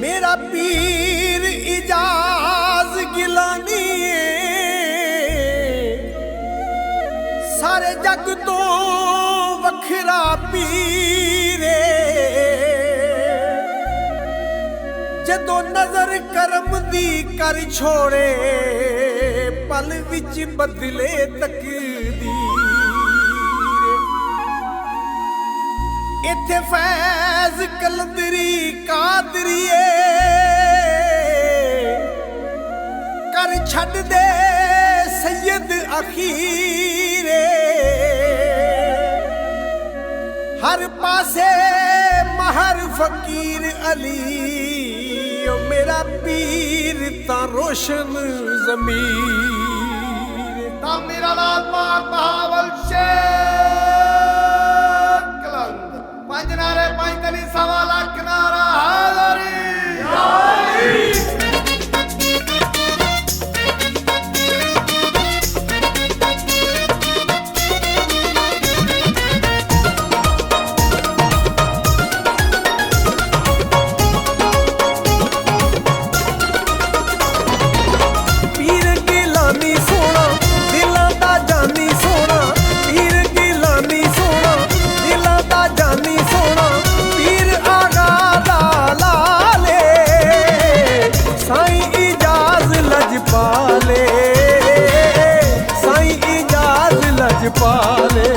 मेरा पीर इजाज गिलानी सारे जग तो वखरा पीर जदों नजर करम दी कर छोड़े पल विच बदले तकदीर इत्थे फैज कलंदरी कादरिए कर छड़ दे सैयद अखीरे हर पासे महर फकीर अली ओ मेरा पीर ता रोशन ज़मीर ता मेरा लाल पाक बहावल शेख कलंद पंज नारे पंज तली सवा लाख नारा हाज़री पाले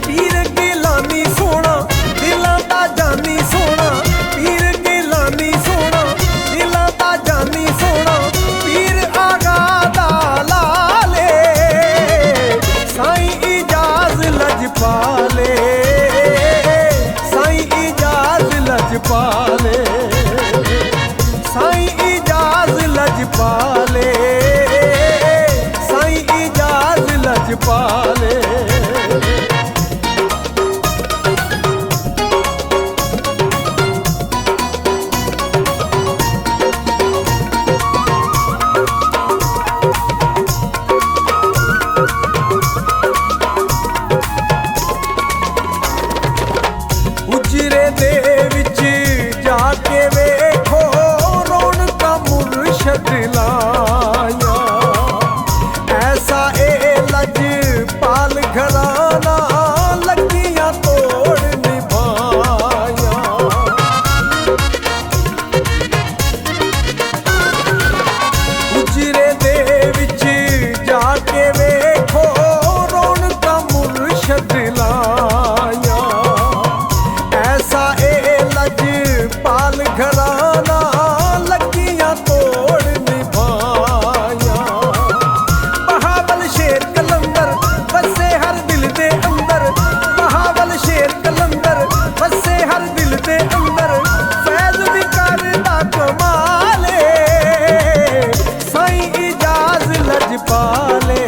पीर गिलानी सोना दिलां दा जानी सोना पीर गिलानी सोना दिलां दा जानी सोना पीर आगा दा लाले साईं इजाज लजपाले साईं इजाज लजपाले साईं इजाज लजपाले पाले उजरे दे विच जाके वेखो रौनक मुर्शद लाया ऐसा पाल घराना लगियां तोड़ निभाया उजरे दे विच जाके वेखो रौनक मुर्शद लाया ऐसा लज पाल घराना लगियां तोड़ निभाया बहावल शेर कलंदर बसे हर दिल दे अंदर बहावल शेर कलंदर बसे हर दिल दे अंदर फैज भी करदा कमाले साईं इजाज लजपाले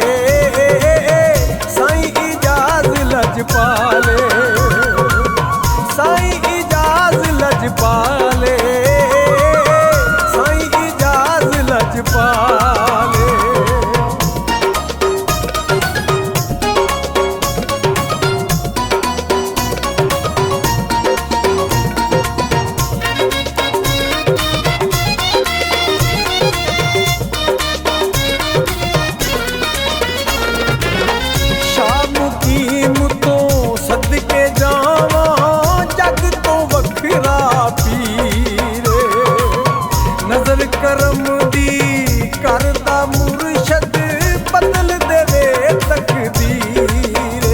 साईं इजाज लजपाले साईं इजाज लजपाले साईं इजाज लजपाले सदके जावा जग तो वखरा पीर नजर करम दी करदा मुर्शद बदल देवे तकदीर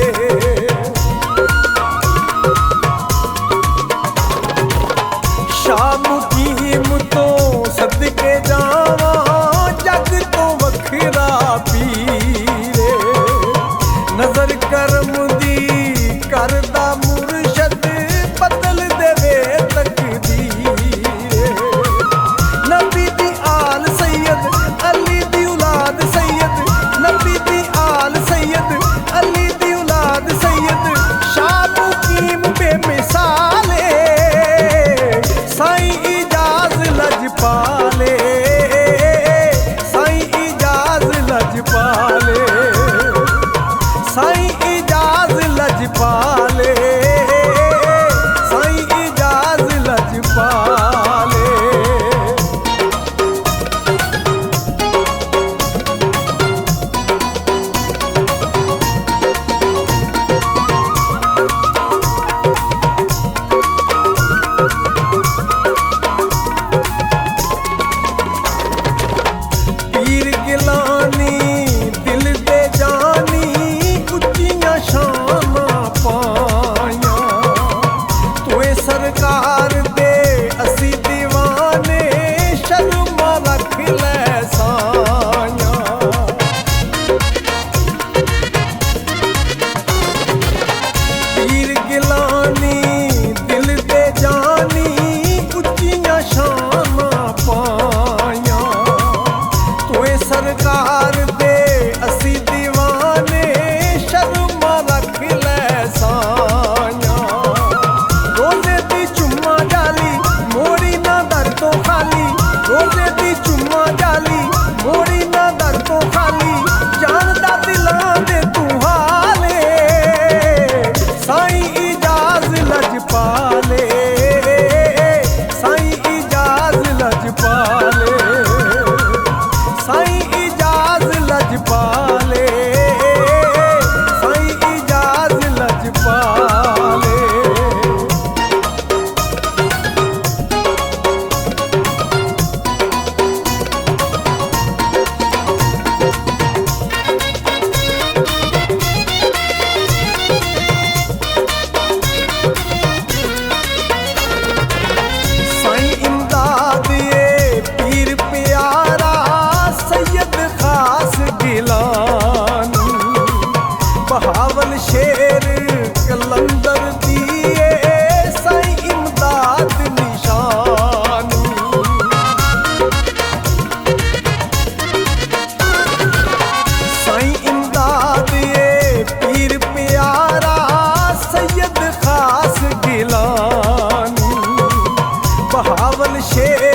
शाम कीमतो सदके जावा जग तो वखरा पीर नजर करम दी करदा मुर्शद बदल देवे तकदीर नबी दी आल सैयद अली दी औलाद सैयद नबी दी आल सैयद अली दी औलाद सैयद शाह मुकीम बेमिसाले साईं शेर